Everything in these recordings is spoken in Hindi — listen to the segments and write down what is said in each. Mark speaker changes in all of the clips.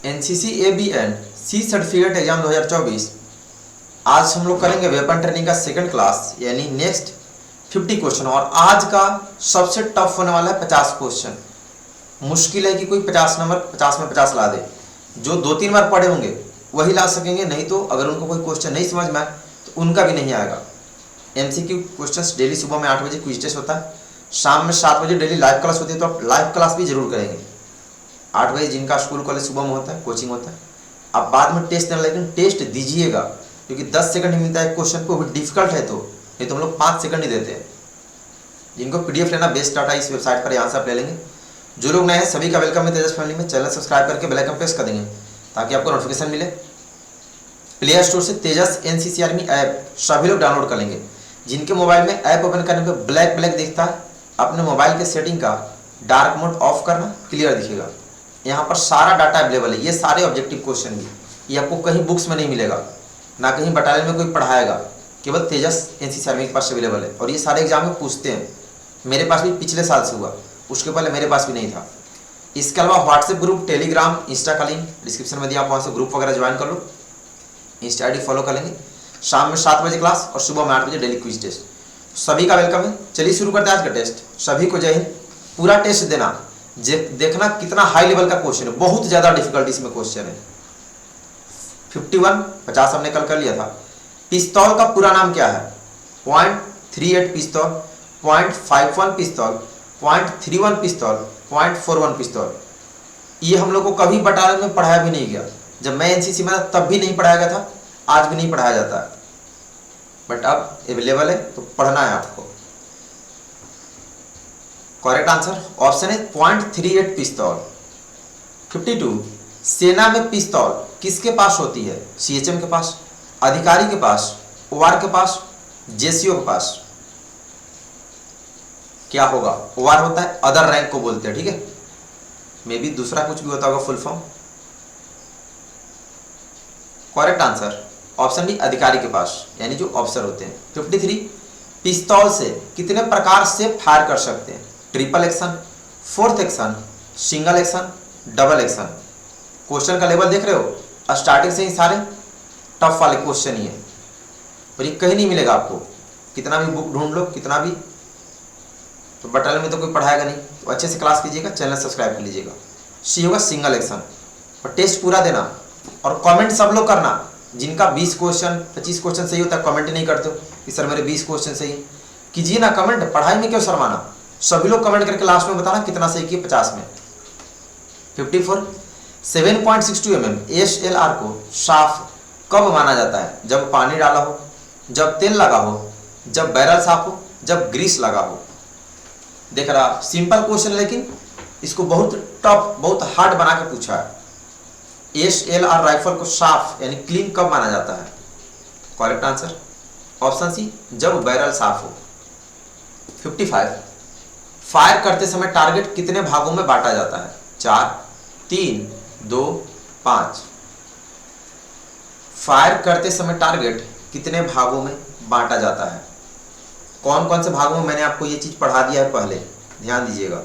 Speaker 1: NCC A B and C certificate exam 2024। आज हम लोग करेंगे वेपन ट्रेनिंग का सेकंड क्लास यानी नेक्स्ट 50 क्वेश्चन। और आज का सबसे टफ होने वाला है 50 क्वेश्चन। मुश्किल है कि कोई 50 नंबर 50 में 50 ला दे। जो 2-3 बार पढ़े होंगे वही ला सकेंगे, नहीं तो अगर उनको कोई क्वेश्चन नहीं समझ में आए तो उनका भी नहीं आएगा। एमसीक्यू क्वेश्चंस डेली सुबह में 8 बजे क्विज टेस्ट होता है, शाम में 7 बजे डेली लाइव क्लास होती है, तो आप लाइव क्लास भी जरूर करेंगे 8 बजे। जिनका स्कूल कॉलेज सुबह में होता है, कोचिंग होता है, आप बाद में टेस्ट देना, लेकिन टेस्ट दीजिएगा क्योंकि 10 सेकंड ही मिलता है क्वेश्चन को, भी डिफिकल्ट है तो, नहीं तो हम लोग 5 सेकंड ही देते हैं। जिनको पीडीएफ लेना बेस्ट डाटा इस वेबसाइट पर यहाँ से आप ले लेंगे। जो लोग नए हैं सभी का वेलकम है तेजस फैमिली में। चैनल सब्सक्राइब करके बेल आइकन प्रेस कर देंगे ताकि आपको नोटिफिकेशन मिले। प्ले स्टोर से तेजस एनसीसी आर्मी ऐप सभी लोग डाउनलोड कर लेंगे। जिनके मोबाइल में ऐप ओपन करने पे ब्लैक ब्लैक दिखता है, अपने मोबाइल के सेटिंग का डार्क मोड ऑफ करना, क्लियर दिखेगा। यहाँ पर सारा डाटा अवेलेबल है। ये सारे ऑब्जेक्टिव क्वेश्चन भी ये आपको कहीं बुक्स में नहीं मिलेगा, ना कहीं बटालियन में कोई पढ़ाएगा, केवल तेजस एनसीसी आर्मी के पास अवेलेबल है। और ये सारे एग्जाम में पूछते हैं। मेरे पास भी पिछले साल से हुआ, उसके पहले मेरे पास भी नहीं था। इसके अलावा व्हाट्सएप ग्रुप, टेलीग्राम, इंस्टा का लिंक डिस्क्रिप्शन में दिया, आप वहाँ से ग्रुप वगैरह ज्वाइन कर लो, इंस्टा आईडी फॉलो कर लेंगे। शाम में 7 बजे क्लास और सुबह में 8 बजे डेली क्विज टेस्ट। सभी का वेलकम है। चलिए शुरू करते हैं आज का टेस्ट। सभी को जय हिंद। पूरा टेस्ट देना, देखना कितना हाई लेवल का क्वेश्चन है, बहुत ज़्यादा डिफिकल्टी इसमें क्वेश्चन है। 51 50 हमने कल कर लिया था। पिस्तौल का पूरा नाम क्या है? .38 पिस्तौल, .51 पिस्तौल, .31 पिस्तौल, .41 पिस्तौल। ये हम लोग को कभी बटालियन में पढ़ाया भी नहीं गया। जब मैं एनसीसी में था तब भी नहीं पढ़ाया गया था, आज भी नहीं पढ़ाया जाता है, बट अब अवेलेबल है तो पढ़ना है आपको। करेक्ट आंसर ऑप्शन है .38 पिस्तौल। 52 सेना में पिस्तौल किसके पास होती है? सीएचएम के पास, अधिकारी के पास, ओआर के पास, जेसीओ के पास। क्या होगा? ओआर होता है अदर रैंक को बोलते हैं, ठीक है। मे बी दूसरा कुछ भी होता होगा full form. Correct answer option B अधिकारी के पास, यानी जो ऑफिसर होते हैं। 53 पिस्तौल से कितने प्रकार से फायर कर सकते हैं? Triple action, fourth action, single action, double action. Question का लेवल देख रहे हो, स्टार्टिंग से ही सारे टफ वाले क्वेश्चन ही है और ये कहीं नहीं मिलेगा आपको। कितना भी बुक ढूंढ लो, कितना भी, तो बटालियन में तो कोई पढ़ाएगा नहीं। तो अच्छे से क्लास कीजिएगा, चैनल सब्सक्राइब कर लीजिएगा। सी होगा सिंगल एक्शन। और टेस्ट पूरा देना और कमेंट सब लोग करना। जिनका 20 क्वेश्चन 25 क्वेश्चन सही होता है, कमेंट नहीं करते हो कि सर मेरे 20 क्वेश्चन सही। कीजिए ना कमेंट, पढ़ाई में क्यों शर्माना। सभी लोग कमेंट करके लास्ट में बताना कितना सही किए 50 में। 54 7.62 mm एसएलआर को साफ कब माना जाता है? जब पानी डाला हो, जब तेल लगा हो, जब बैरल साफ हो, जब ग्रीस लगा हो। देख रहा, सिंपल क्वेश्चन लेकिन इसको बहुत टफ, बहुत हार्ड बना के पूछा है। एसएलआर राइफल को साफ यानी क्लीन कब माना जाता है? करेक्ट आंसर ऑप्शन सी, जब बैरल साफ हो। 55 फायर करते समय टारगेट कितने भागों में बांटा जाता है? 4, 3, 2, 5। फायर करते समय टारगेट कितने भागों में बांटा जाता है? कौन कौन से भागों में? मैंने आपको ये चीज पढ़ा दिया है पहले, ध्यान दीजिएगा।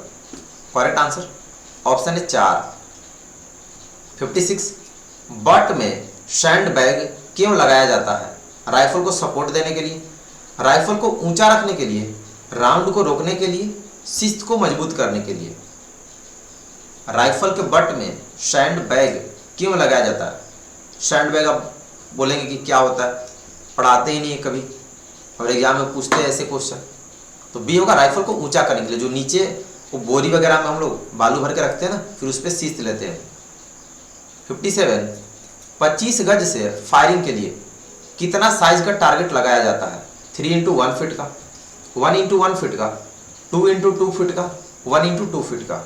Speaker 1: करेक्ट आंसर ऑप्शन है 4। 56 बट में सैंड बैग क्यों लगाया जाता है? राइफल को सपोर्ट देने के लिए, राइफल को ऊंचा रखने के लिए, राउंड को रोकने के लिए, शिस्त को मजबूत करने के लिए। राइफल के बट में सैंड बैग क्यों लगाया जाता है? सैंड बैग आप बोलेंगे कि क्या होता है, पढ़ाते ही नहीं है कभी और एग्जाम में पूछते हैं ऐसे क्वेश्चन। तो बी होगा राइफल को ऊंचा करने के लिए। जो नीचे वो बोरी वगैरह में हम लोग बालू भर के रखते हैं ना, फिर उस पर शिस्त लेते हैं। 57 25 गज से फायरिंग के लिए कितना साइज का टारगेट लगाया जाता है? 3x1 फीट का, 1x1 फीट का, 2x2 फीट का, 1x2 फीट का।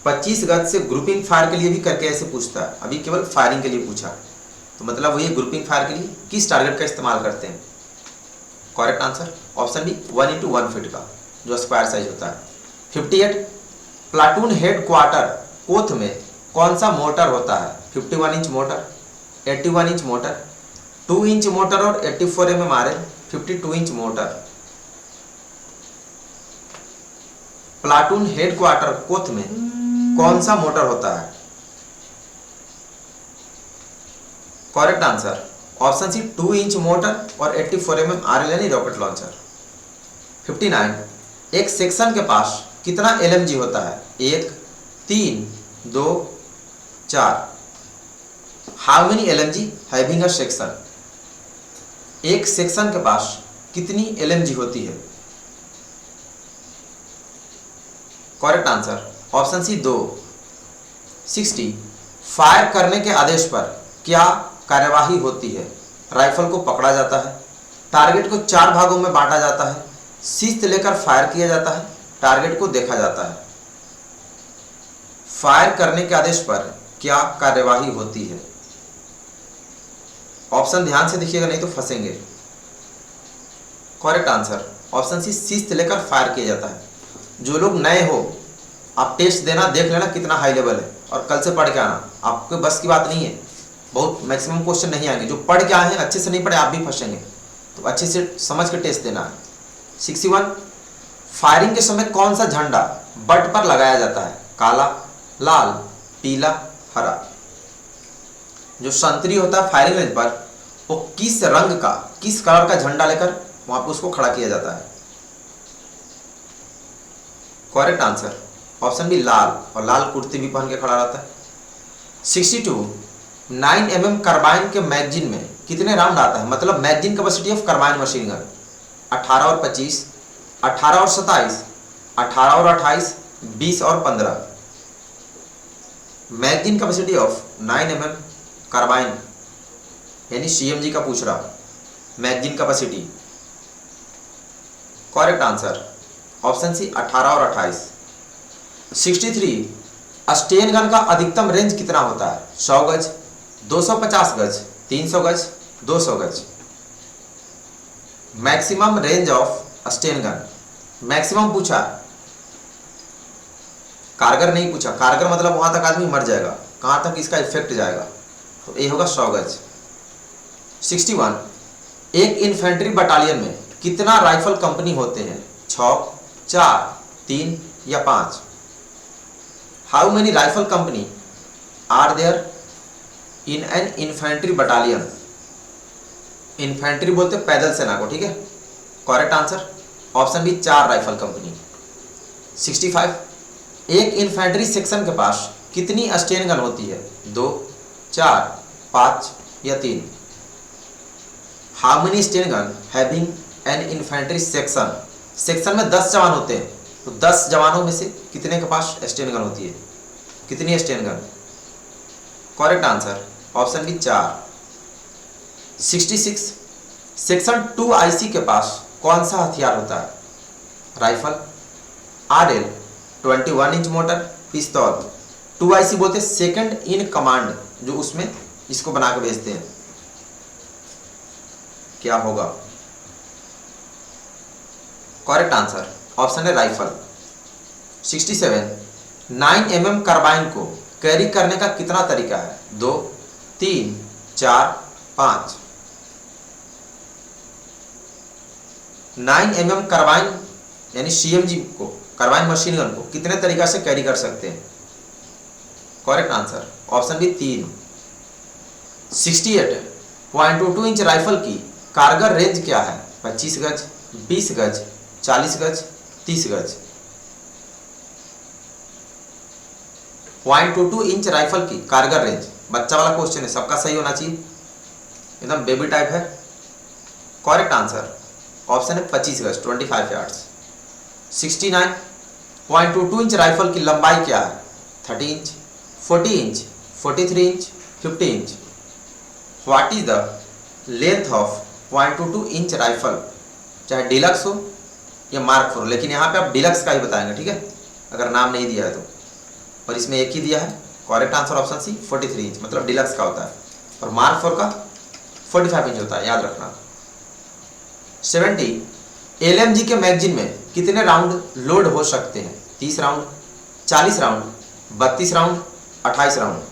Speaker 1: 25 गज से ग्रुपिंग फायर के लिए भी करके ऐसे पूछता है। अभी केवल फायरिंग के लिए पूछा, तो मतलब वही ग्रुपिंग फायर के लिए किस टारगेट का इस्तेमाल करते हैं? Correct answer option B, 1x1 feet का, जो स्क्वायर साइज होता है। 58 प्लाटून हेड क्वार्टर कोथ में कौन सा मोटर होता है? 51 inch mortar, 81 inch mortar, 2 inch mortar और 84 mm RL, 52 inch mortar. Platoon headquarter कोथ में कौन सा मोटर होता है? Correct answer option C 2 inch mortar और 84 mm RL यानी रॉकेट लॉन्चर। 59 एक सेक्शन के पास कितना LMG होता है? 1, 3, 2, 4। How many LMG having a section? एक सेक्शन के पास कितनी LMG होती है? Correct answer option C 2। 60 fire करने के आदेश पर क्या कार्यवाही होती है? राइफल को पकड़ा जाता है, टारगेट को 4 भागों में बांटा जाता है, शीश लेकर फायर किया जाता है, टारगेट को देखा जाता है। फायर करने के आदेश पर क्या कार्यवाही होती है? ऑप्शन ध्यान से देखिएगा नहीं तो फंसेंगे। करेक्ट आंसर ऑप्शन सी शीश लेकर फायर किया जाता है। जो लोग नए हो आप टेस्ट देना, देख लेना कितना हाई लेवल है और कल से पढ़ के आना। आपके बस की बात नहीं है, बहुत मैक्सिमम क्वेश्चन नहीं आएंगे। जो पढ़ के आए हैं अच्छे से नहीं पढ़े आप भी फंसेंगे, तो अच्छे से समझ के टेस्ट देना है। 61 फायरिंग के समय कौन सा झंडा बट पर लगाया जाता है? काला, लाल, पीला, हरा। जो संतरी होता है फायरिंग रेंज पर वो किस रंग का, किस कलर का झंडा लेकर वहां पर उसको खड़ा किया जाता है? करेक्ट आंसर ऑप्शन बी लाल, और लाल कुर्ती भी पहन के खड़ा रहता है। 62 9 mm कार्बाइन के मैगजीन में कितने राउंड आता है? मतलब magazine capacity of carbine machine gun 18 और 25, 18 और 27, 18 और 28, 20 और 15। Magazine capacity of 9 mm carbine यानी CMG का पूछ रहा, magazine capacity. Correct answer option C 18 और 28। 63 स्टेन गन का अधिकतम रेंज कितना होता है? 100 गज, 250 गज, 300 गज, 200 गज। Maximum range of Sten gun, maximum पूछा, कारगर नहीं पूछा। कारगर मतलब वहां तक आदमी मर जाएगा, कहां तक इसका इफेक्ट जाएगा, तो ये होगा 100 गज। 61 एक इन्फेंट्री बटालियन में कितना राइफल कंपनी होते हैं? 6, 4, 3 या 5। How many rifle company are there in an infantry battalion? Infantry बोलते पैदल सेना को, ठीक है। Correct answer option B 4 rifle company. 65 एक इन्फेंट्री सेक्शन के पास कितनी स्टेन गन होती है? 2, 4, 5 या 3। How many Sten gun having an infantry section? Section में 10 जवान होते हैं, तो 10 जवानों में से कितने के पास स्टेन गन होती है? कितनी sten gun? Correct answer option B 4। 66 section 2 IC के पास कौन सा हथियार होता है? राइफल, RL, 21 इंच मोटर, पिस्तौल। 2 IC बोलते सेकंड इन कमांड, जो उसमें इसको बना के भेजते हैं। क्या होगा? करेक्ट आंसर ऑप्शन है राइफल। 67 9 mm कार्बाइन को कैरी करने का कितना तरीका है? 2, 3, 4, 5। 9 mm कार्बाइन यानी CMG को, कार्बाइन मशीन गन को कितने तरीका से कैरी कर सकते हैं? Correct answer option B 3। 68.22 inch rifle की कारगर रेंज क्या है? 25 गज, 20 गज, 40 गज, 30 गज। 0.22 इंच राइफल की कारगर रेंज, बच्चा वाला क्वेश्चन है, सबका सही होना चाहिए, एकदम बेबी टाइप है। करेक्ट आंसर ऑप्शन है 25 गज, 25 यार्ड्स। 69.22 इंच राइफल की लंबाई क्या है? 30 inch, 40 inch, 43 inch, 50 inch. What is the length of 0.22 inch rifle? चाहे डिलक्स हो या मार्क 4, लेकिन यहाँ पे आप डिलक्स का ही बताएंगे, ठीक है, अगर नाम नहीं दिया है तो। और इसमें एक ही दिया है। Correct answer option C 43 inch, मतलब डिलक्स का होता है, और मार्क 4 का 45 इंच होता है, याद रखना। 70 LMG के मैगजीन में कितने राउंड लोड हो सकते हैं? 30 round, 40 round, 32 round, 28 round.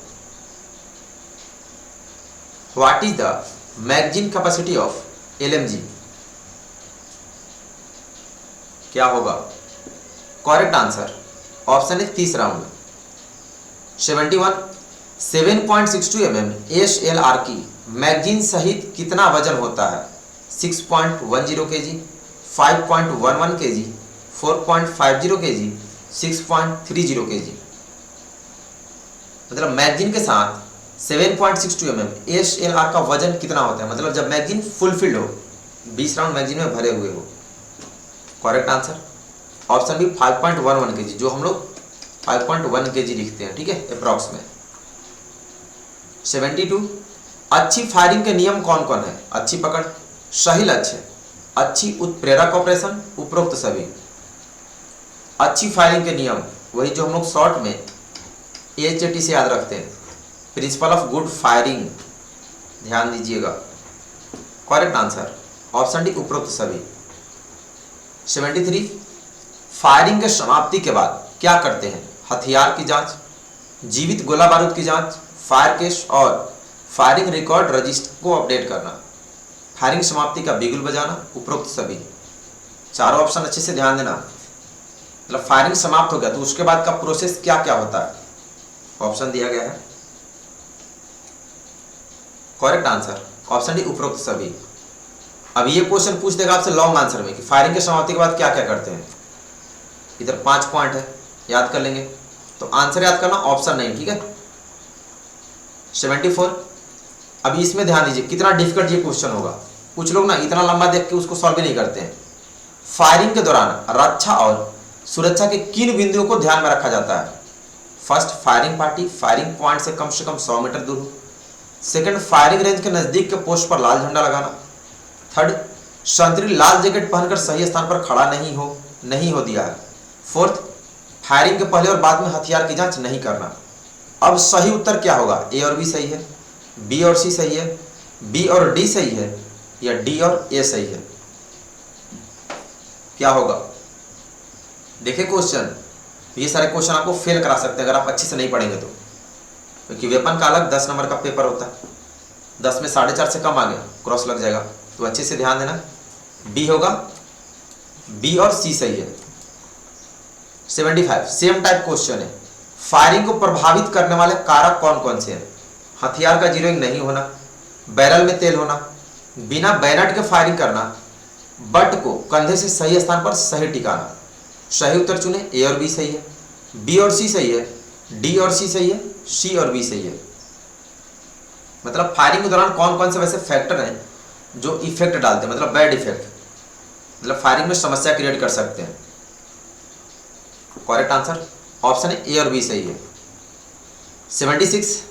Speaker 1: What is the magazine capacity of LMG? क्या होगा? करेक्ट आंसर ऑप्शन है 30 राउंड। 71 7.62 mm SLR की मैगजीन सहित कितना वजन होता है? 6.10 kg, 5.11 kg, 4.50 kg, 6.30 kg। मतलब मैगजीन के साथ 7.62 mm SLR का वजन कितना होता है? मतलब जब मैगजीन फुलफिल्ड हो, 20 राउंड मैगजीन में भरे हुए हो। Correct answer option B 5.11 kg, जो हम लोग 5.1 kg लिखते हैं, ठीक है, अप्रॉक्स में। 72 अच्छी फायरिंग के नियम कौन कौन है? अच्छी पकड़, सही लक्ष्य, अच्छी उत्प्रेरक ऑपरेशन, उपरोक्त सभी। अच्छी फायरिंग के नियम वही जो हम लोग शॉर्ट में AHT से याद रखते हैं, प्रिंसिपल ऑफ गुड फायरिंग, ध्यान दीजिएगा। करेक्ट आंसर ऑप्शन डी उपरोक्त सभी। 73 फायरिंग के समाप्ति के बाद क्या करते हैं? हथियार की जांच, जीवित गोला बारूद की जांच, फायर केस और फायरिंग रिकॉर्ड रजिस्टर को अपडेट करना। फायरिंग समाप्ति का बिगुल बजाना, उपरोक्त सभी। चारों ऑप्शन अच्छे से ध्यान देना। मतलब फायरिंग समाप्त हो गया तो उसके बाद का प्रोसेस क्या क्या होता है? ऑप्शन दिया गया है। करेक्ट आंसर ऑप्शन डी उपरोक्त सभी। अब ये क्वेश्चन पूछ देगा आपसे लॉन्ग आंसर में कि फायरिंग के समाप्ति के बाद क्या क्या करते हैं। इधर 5 पॉइंट है, याद कर लेंगे। तो आंसर याद करना, ऑप्शन नहीं, ठीक है। 74 अभी इसमें ध्यान दीजिए कितना डिफिकल्ट ये क्वेश्चन होगा। कुछ लोग ना इतना लंबा देख के उसको सॉल्व भी नहीं करते हैं। फायरिंग के दौरान रक्षा और सुरक्षा के किन बिंदुओं को ध्यान में रखा जाता है? First, firing party firing point से कम 100 मीटर दूर हो। सेकंड, फायरिंग रेंज के नजदीक के पोस्ट पर लाल झंडा लगाना। थर्ड, संतरी लाल जैकेट पहनकर सही स्थान पर खड़ा नहीं हो दिया है। फोर्थ, फायरिंग के पहले और बाद में हथियार की जांच नहीं करना। अब सही उत्तर क्या होगा? ए और बी सही है, बी और सी सही है, बी और डी सही है, या डी और ए सही है? क्या होगा? देखिए क्वेश्चन, ये सारे क्वेश्चन आपको फेल करा सकते हैं अगर आप अच्छे से नहीं पढ़ेंगे तो, क्योंकि वेपन का अलग 10 नंबर का पेपर होता है। 10 में 4.5 से कम आ गया, क्रॉस लग जाएगा। तो अच्छे से ध्यान देना, बी होगा, बी और सी सही है। 75 सेम टाइप क्वेश्चन है। फायरिंग को प्रभावित करने वाले कारक कौन कौन से हैं? हथियार का जीरोइंग नहीं होना, बैरल में तेल होना, बिना बैनट के फायरिंग करना, बट को कंधे से सही स्थान पर सही टिकाना। सही उत्तर चुने, ए और बी सही है, बी और सी सही है, डी और सी सही है, सी और बी सही है। मतलब फायरिंग के दौरान कौन कौन से वैसे फैक्टर हैं जो इफेक्ट डालते हैं, मतलब बैड इफेक्ट, मतलब फायरिंग में समस्या क्रिएट कर सकते हैं। करेक्ट आंसर ऑप्शन है ए और बी सही है। 76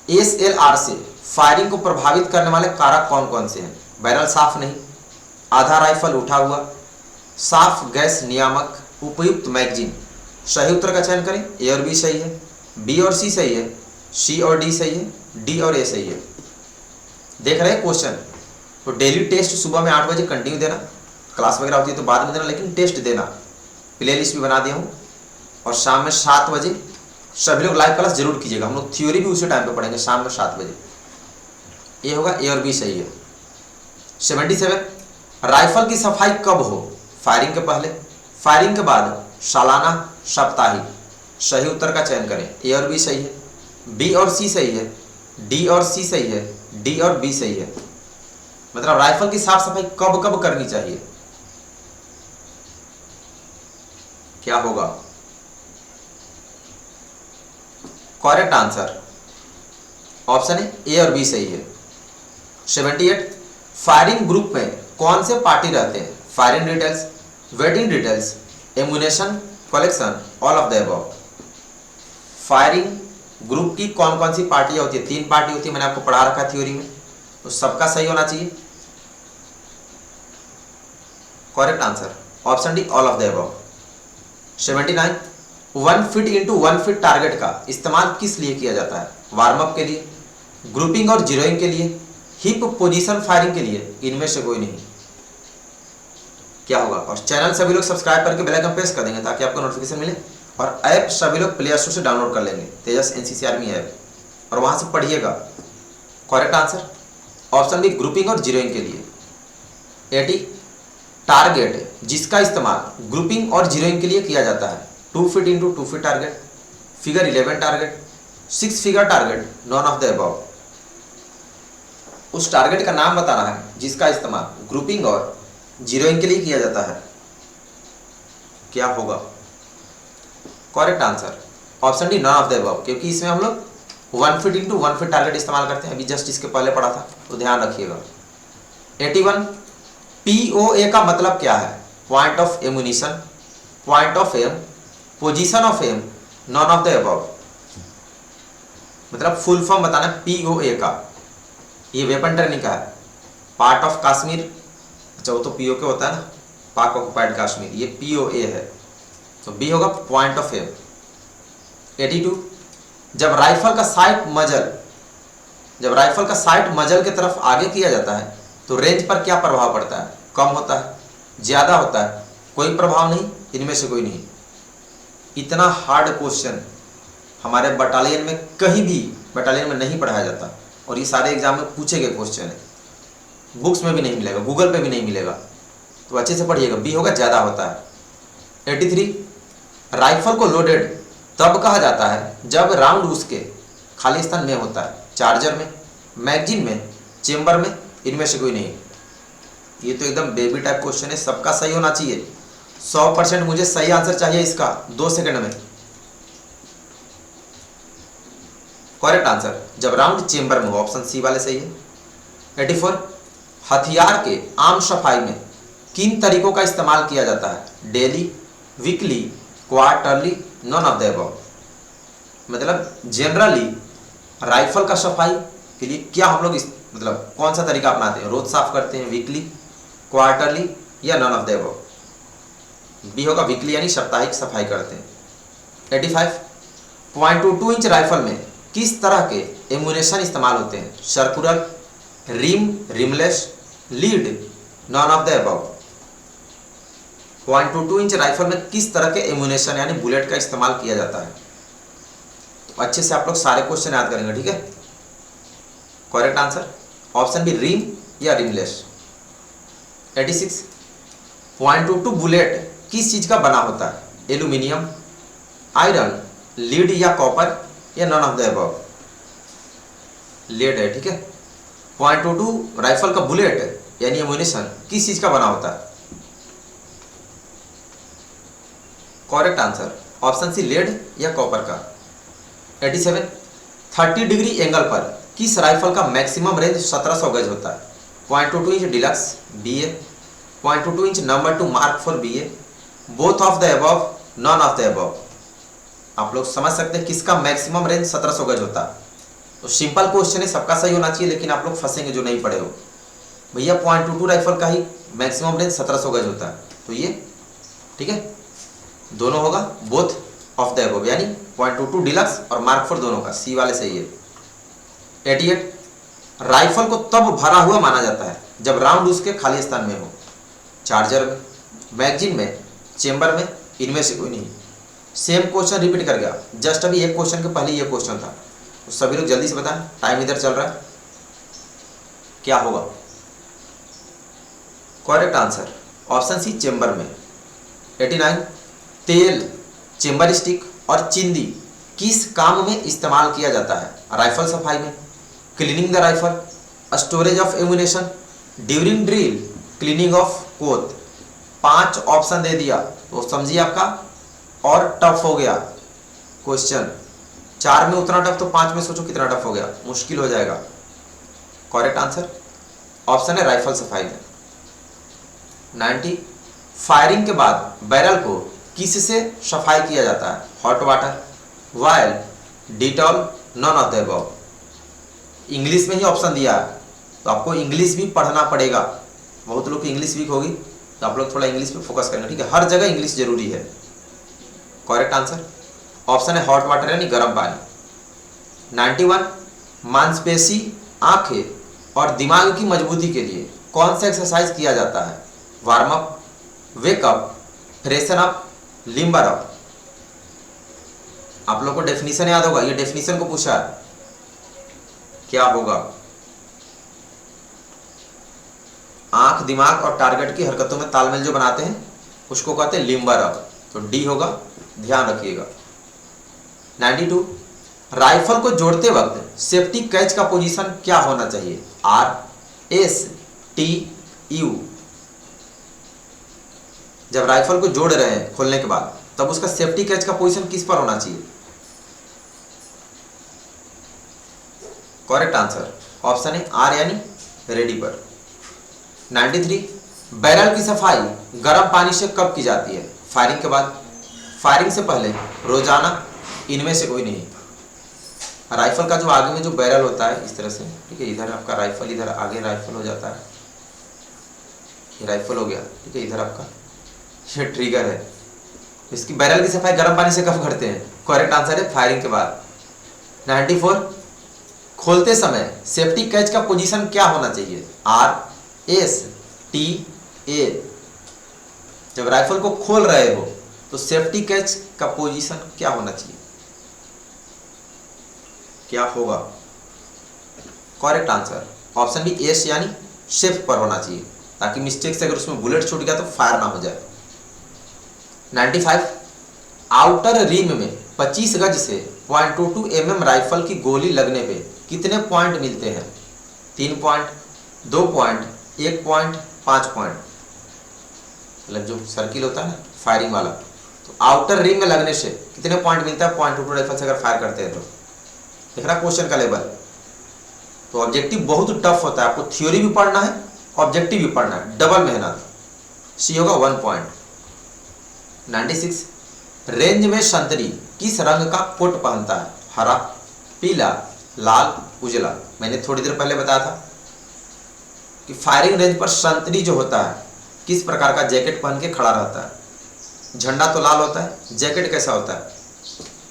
Speaker 1: SLR से फायरिंग को प्रभावित करने वाले कारक कौन कौन से हैं? बैरल साफ नहीं, आधा राइफल उठा हुआ, साफ गैस नियामक, उपयुक्त मैगजीन। सही उत्तर का चयन करें, ए और बी सही है, बी और सी सही है, सी और डी सही है, डी और ए सही है। देख रहे हैं क्वेश्चन। तो डेली टेस्ट सुबह में 8 बजे कंटिन्यू देना, क्लास वगैरह होती है तो बाद में देना, लेकिन टेस्ट देना। प्ले लिस्ट भी बना दिया हूँ। और शाम में 7 बजे सभी लोग लाइव क्लास जरूर कीजिएगा। हम लोग थ्योरी भी उसी टाइम पे पढ़ेंगे, शाम में 7 बजे। ये होगा, ए और बी सही है। 77 राइफल की सफाई कब हो? फायरिंग के पहले, फायरिंग के बाद, सालाना, साप्ताहिक। सही उत्तर का चयन करें, ए और बी सही है, बी और सी सही है, डी और सी सही है, डी और बी सही है। मतलब राइफल की साफ सफाई कब कब करनी चाहिए? क्या होगा? करेक्ट आंसर ऑप्शन है ए और बी सही है। 78 फायरिंग ग्रुप में कौन से पार्टी रहते हैं? Firing details, waiting details, ammunition collection, all of the above. Firing group की कौन कौन सी पार्टियां होती है? 3 पार्टी होती है, मैंने आपको पढ़ा रखा है थ्योरी में। तो सबका सही होना चाहिए। Correct answer option D all of the above. 79 1 feet into 1 feet target का इस्तेमाल किस लिए किया जाता है? वार्म अप के लिए, ग्रुपिंग और जीरोइंग के लिए, हिप पोजीशन फायरिंग के लिए, इनमें से कोई नहीं। क्या होगा? और चैनल सभी लोग सब्सक्राइब करके बेल आइकन प्रेस कर देंगे ताकि आपको नोटिफिकेशन मिले। और ऐप सभी लोग प्ले स्टोर से डाउनलोड कर लेंगे, तेजस एनसीसी आर्मी ऐप, और वहां से पढ़िएगा। Correct answer option B grouping और जीरोइंग के लिए। 80 टारगेट जिसका इस्तेमाल ग्रुपिंग और जीरोइंग के लिए किया जाता है। 2 feet into 2 feet target, figure 11 target, 6 figure target non of the above. उस टारगेट का नाम बताना है जिसका इस्तेमाल ग्रुपिंग और जीरोइंग के लिए किया जाता है। क्या होगा? Correct answer option D, non of the above, क्योंकि इसमें हम लोग 1 फीट इंटू 1 फीट टारगेट इस्तेमाल करते हैं। अभी जस्ट इसके पहले पढ़ा था, तो ध्यान रखिएगा। 81 POA का मतलब क्या है? Point of ammunition, point of aim, position of aim, none of the above. मतलब फुल फॉर्म बताना है POA का। ये वेपन ट्रेनिंग का है। पार्ट ऑफ कश्मीर, अच्छा वो तो POK होता है ना, पाक ऑक्युपाइड कश्मीर, ये POA है, तो बी होगा पॉइंट ऑफ एम। 82 जब राइफल का साइट मजल के तरफ आगे किया जाता है तो रेंज पर क्या प्रभाव पड़ता है? कम होता है, ज्यादा होता है, कोई प्रभाव नहीं, इनमें से कोई नहीं। इतना हार्ड क्वेश्चन हमारे बटालियन में कहीं भी बटालियन में नहीं पढ़ाया जाता, और ये सारे एग्जाम में पूछे गए क्वेश्चन है। बुक्स में भी नहीं मिलेगा, गूगल पे भी नहीं मिलेगा, तो अच्छे से पढ़िएगा। बी होगा ज्यादा होता है। 83 राइफल को लोडेड तब कहा जाता है जब राउंड उसके खाली स्थान में होता है। चार्जर में, मैगजीन में, चेंबर में, इनमें से कोई नहीं। ये तो एकदम बेबी टाइप क्वेश्चन है, सबका सही होना चाहिए। 100% मुझे सही आंसर चाहिए इसका 2 सेकंड में। करेक्ट आंसर जब राउंड चेंबर में हो, ऑप्शन सी वाले सही है। 84 हथियार के आम सफाई में किन तरीकों का इस्तेमाल किया जाता है? Daily, weekly, quarterly, non of the above. मतलब जनरली राइफल का सफाई के लिए क्या हम लोग मतलब कौन सा तरीका अपनाते हैं? रोज साफ करते हैं, वीकली, क्वार्टरली, या none of the above. B होगा वीकली, यानी साप्ताहिक सफाई करते हैं। 85 .22 इंच राइफल में किस तरह के एमुनेशन इस्तेमाल होते हैं? Circular, rim, rimless, lead, none of the above. 0.22 inch rifle में किस तरह के एमुनेशन यानी बुलेट का इस्तेमाल किया जाता है? तो अच्छे से आप लोग सारे क्वेश्चन याद करेंगे, ठीक है। Correct answer option B, rim या रिमलेस। 86 .22 बुलेट किस चीज का बना होता है? एल्यूमिनियम, आयरन, लीड या कॉपर, या none of the above. Lead है, ठीक है। 0.22 राइफल का बुलेट यानी एमुनेशन किस चीज का बना होता है? Correct answer option C, lead या कॉपर का। 87 30 डिग्री एंगल पर किस राइफल का मैक्सिमम रेंज 1700 गज होता है? 0.22 inch deluxe, BA, 0.22 inch number 2 mark 4, BA, both of the above, non of the above. आप लोग समझ सकते हैं किसका मैक्सिमम रेंज 1700 गज होता है। तो सिंपल क्वेश्चन है, सबका सही होना चाहिए, लेकिन आप लोग फंसेंगे जो नहीं पढ़े हो। भैया 0.22 राइफल का ही मैक्सिमम रेंज 1700 गज होता है, तो ये ठीक है, दोनों होगा बोथ ऑफ द अबव, यानी 0.22 डिलक्स और मार्क 4 दोनों का, सी वाले सही है। 88 राइफल को तब भरा हुआ माना जाता है जब राउंड उसके खाली स्थान में हो। चार्जर में, मैगजीन में, चेंबर में, इनमें से कोई नहीं। सेम क्वेश्चन रिपीट कर गया, जस्ट अभी एक क्वेश्चन के पहले ये क्वेश्चन था। तो सभी लोग जल्दी से बताएं, टाइम इधर चल रहा है, क्या होगा? Correct answer option C, chamber में। 89 तेल, चेंबर स्टिक और चिंदी किस काम में इस्तेमाल किया जाता है? राइफल सफाई में, cleaning the rifle, storage of ammunition, during drill, cleaning of coat. 5 option दे दिया, तो समझिए आपका और टफ हो गया क्वेश्चन। 4 में उतना टफ, तो 5 में सोचो कितना टफ हो गया, मुश्किल हो जाएगा। करेक्ट आंसर ऑप्शन है राइफल सफाई में। 90 फायरिंग के बाद बैरल को किससे सफाई किया जाता है? Hot water, oil, Dettol, none of the above. English में ही ऑप्शन दिया है, तो आपको इंग्लिश भी पढ़ना पड़ेगा। बहुत लोग की इंग्लिश वीक होगी, तो आप लोग थोड़ा इंग्लिश पे फोकस करेंगे, ठीक है। हर जगह इंग्लिश जरूरी है। करेक्ट आंसर ऑप्शन है हॉट वाटर यानी गर्म पानी। 91 मांसपेशी, आंखें और दिमाग की मजबूती के लिए कौन सा एक्सरसाइज किया जाता है? Warm up, wake up, freshen up, limber up. आप लोग को डेफिनेशन याद होगा, ये डेफिनेशन को पूछा है, क्या होगा? आंख, दिमाग और टारगेट की हरकतों में तालमेल जो बनाते हैं उसको कहते हैं लिम्बर अप, तो डी होगा, ध्यान रखिएगा। 92 राइफल को जोड़ते वक्त सेफ्टी कैच का पोजीशन क्या होना चाहिए? RSTU। जब राइफल को जोड़ रहे हैं खोलने के बाद, तब उसका सेफ्टी कैच का पोजीशन किस पर होना चाहिए? करेक्ट आंसर ऑप्शन है आर यानी रेडी पर। 93, बैरल की सफाई गर्म पानी से कब की जाती है? फायरिंग के बाद, फायरिंग से पहले, रोजाना, इनमें से कोई नहीं। राइफल का जो आगे में जो बैरल होता है इस तरह से, ठीक है, इधर आपका राइफल, इधर आगे राइफल हो जाता है, ये राइफल हो गया, ठीक है, इधर आपका ये ट्रिगर है। इसकी बैरल की सफाई गर्म पानी से कब करते हैं? करेक्ट आंसर है फायरिंग के बाद। 94, खोलते समय सेफ्टी कैच का पोजीशन क्या होना चाहिए? RSTA। जब राइफल को खोल रहे हो तो सेफ्टी कैच का पोजीशन क्या होना चाहिए? क्या होगा? Correct answer option B S यानी शिफ्ट पर होना चाहिए, ताकि मिस्टेक से अगर उसमें बुलेट छूट गया तो फायर ना हो जाए। 95, आउटर रिम में 25 गज से 0.22 mm राइफल की गोली लगने पे कितने पॉइंट मिलते हैं? 3 पॉइंट, 2 पॉइंट, 1 पॉइंट, 5 पॉइंट। मतलब जो सर्किल होता है ना फायरिंग वाला, तो आउटर रिंग में लगने से कितने पॉइंट मिलता है 0.22 राइफल से अगर फायर करते हैं तो? देख रहा क्वेश्चन का लेवल। तो ऑब्जेक्टिव बहुत टफ होता है, आपको थ्योरी भी पढ़ना है, ऑब्जेक्टिव भी पढ़ना है, डबल मेहनत। सी होगा 1 पॉइंट। 96, रेंज में संतरी किस रंग का कोट पहनता है? हरा, पीला, लाल, उजला। मैंने थोड़ी देर पहले बताया था कि फायरिंग रेंज पर संतरी जो होता है किस प्रकार का जैकेट पहन के खड़ा रहता है? झंडा तो लाल होता है, जैकेट कैसा होता है?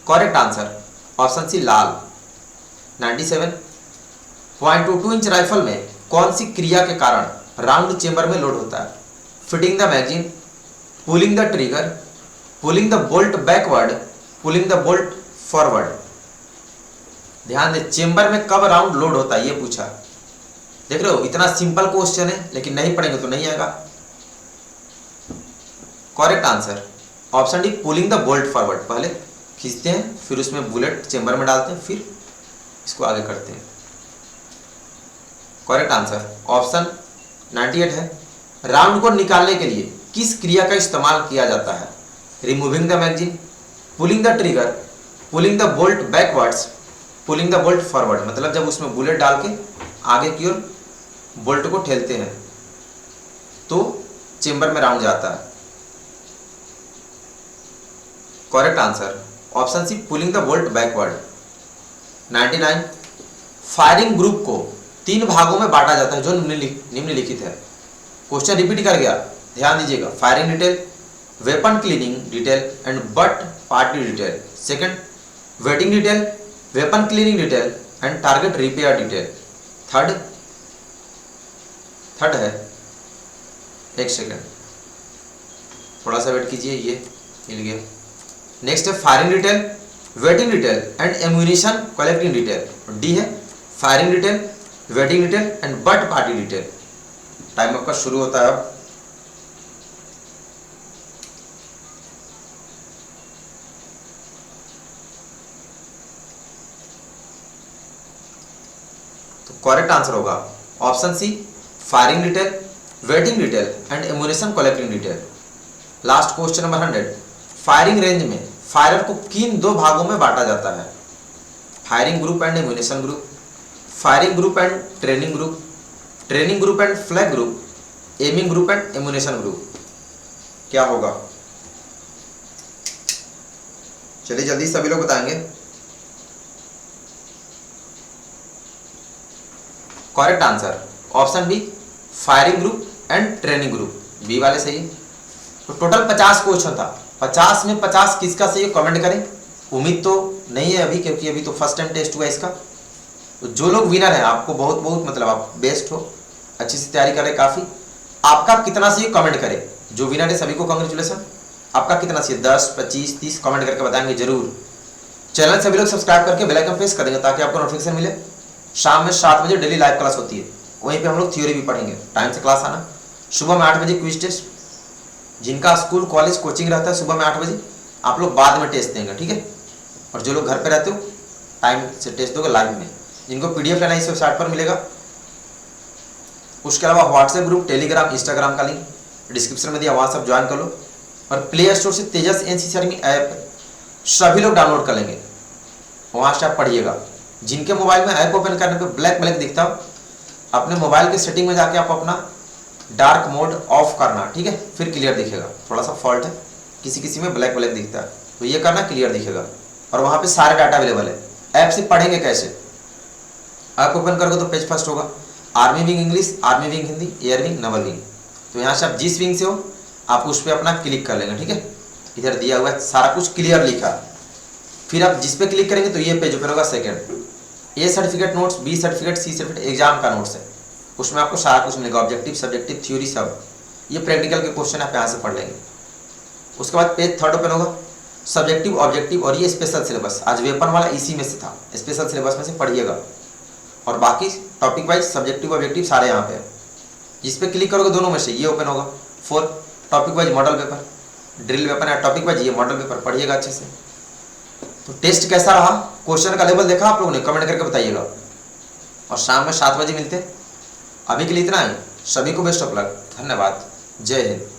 Speaker 1: करेक्ट आंसर ऑप्शन सी लाल। 97, 0.22 इंच राइफल में कौन सी क्रिया के कारण राउंड चेंबर में लोड होता है? Fitting the magazine, pulling the trigger, pulling the bolt backward, pulling the bolt forward. ध्यान दे, चेंबर में कब राउंड लोड होता है ये पूछा। देख रहे हो, इतना सिंपल क्वेश्चन है, लेकिन नहीं पढ़ेंगे तो नहीं आएगा। Correct answer option D pulling the bolt forward. पहले खींचते हैं, फिर उसमें बुलेट चेंबर में डालते हैं, फिर इसको आगे करते हैं। करेक्ट आंसर ऑप्शन 98 है। राउंड को निकालने के लिए किस क्रिया का इस्तेमाल किया जाता है? Removing the magazine, pulling the trigger, pulling the bolt backwards, pulling the bolt forward. मतलब जब उसमें बुलेट डाल के आगे की ओर बोल्ट को ठेलते हैं तो चेंबर में राउंड जाता है। Correct answer option C pulling the bolt backward. 99, firing group को 3 भागों में बांटा जाता है जो निम्नलिखित है। क्वेश्चन रिपीट कर गया, ध्यान दीजिएगा। Firing detail, weapon cleaning detail and butt party detail. Second, waiting detail, weapon cleaning detail and target repair detail. Third है, एक सेकंड थोड़ा सा वेट कीजिए, ये मिल गया। नेक्स्ट है firing detail, waiting detail and ammunition collecting detail. D है firing detail, waiting detail and butt party detail. Time आपका शुरू होता है अब। तो करेक्ट आंसर होगा option C firing detail, waiting detail and ammunition collecting detail. Last question number 100, firing range में फायरर को किन 2 भागों में बांटा जाता है? Firing group and ammunition group, firing group and training group, training group and flag group, aiming group and ammunition group. क्या होगा? चलिए जल्दी सभी लोग बताएंगे। Correct answer option B firing group and training group. B वाले सही है। तो टोटल 50 क्वेश्चन था, 50 में 50 किसका सही है कमेंट करें। उम्मीद तो नहीं है अभी, क्योंकि अभी तो फर्स्ट टाइम टेस्ट हुआ इसका। तो जो लोग विनर हैं आपको बहुत बहुत मतलब आप बेस्ट हो, अच्छी से तैयारी करें काफ़ी। आपका कितना सही कमेंट करें। जो विनर है सभी को कांग्रेचुलेसन। आपका कितना सही 10, 25, 30 कमेंट करके बताएंगे जरूर। चैनल सभी लोग सब्सक्राइब करके बेल आइकन प्रेस कर देंगे ताकि आपको नोटिफिकेशन मिले। शाम में 7 बजे डेली लाइव क्लास होती है, वहीं पे हम लोग थ्योरी भी पढ़ेंगे। टाइम से क्लास आना। सुबह में 8 बजे क्विज टेस्ट, जिनका स्कूल कॉलेज कोचिंग रहता है सुबह में 8 बजे, आप लोग बाद में टेस्ट देंगे, ठीक है। और जो लोग घर पे रहते हो टाइम से टेस्ट दोगे लाइव में। जिनको पीडीएफ लेना है इस वेबसाइट पर मिलेगा। उसके अलावा व्हाट्सएप ग्रुप, टेलीग्राम, इंस्टाग्राम का लिंक डिस्क्रिप्शन में दिया, वहाँ सब ज्वाइन कर लो। और प्ले स्टोर से तेजस एनसीसीआरटी ऐप सभी लोग डाउनलोड कर लेंगे, वहाँ से आप पढ़िएगा। जिनके मोबाइल में ऐप ओपन करने पे ब्लैक ब्लैक दिखता हो, अपने मोबाइल के सेटिंग में जाके आप अपना डार्क मोड ऑफ करना, ठीक है, फिर क्लियर दिखेगा। थोड़ा सा फॉल्ट है, किसी किसी में ब्लैक ब्लैक दिखता है, तो ये करना, क्लियर दिखेगा। और वहाँ पे सारे डाटा अवेलेबल है। ऐप से पढ़ेंगे कैसे, ऐप ओपन करोगे तो पेज फर्स्ट होगा army wing English, army wing Hindi, air wing, Naval wing. तो यहाँ से आप जिस विंग से हो आप उस पर अपना क्लिक कर लेंगे, ठीक है। इधर दिया हुआ है सारा कुछ क्लियर लिखा। फिर आप जिस पे क्लिक करेंगे तो ये पेज ओपन होगा second. A certificate notes, B certificate, C certificate, exam का नोट्स है, उसमें आपको सारा कुछ मिलेगा, ऑब्जेक्टिव, सब्जेक्टिव, थ्योरी सब। ये प्रैक्टिकल के क्वेश्चन आप यहाँ से पढ़ लेंगे। उसके बाद पेज थर्ड ओपन होगा सब्जेक्टिव, ऑब्जेक्टिव और ये स्पेशल सिलेबस। आज वेपन वाला इसी में से था, स्पेशल सिलेबस में से पढ़िएगा। और बाकी टॉपिक वाइज सब्जेक्टिव ऑब्जेक्टिव सारे यहाँ पे है। जिस पे क्लिक करोगे दोनों में से ये ओपन होगा। Four topic wise model paper, drill weapon है, टॉपिक वाइज ये मॉडल पेपर पढ़िएगा अच्छे से। तो टेस्ट कैसा रहा, क्वेश्चन का लेवल देखा आप लोगों ने, कमेंट करके बताइएगा। और शाम में 7 बजे मिलते। अभी के लिए इतना ही। सभी को बेस्ट ऑफ लक। धन्यवाद। जय हिंद।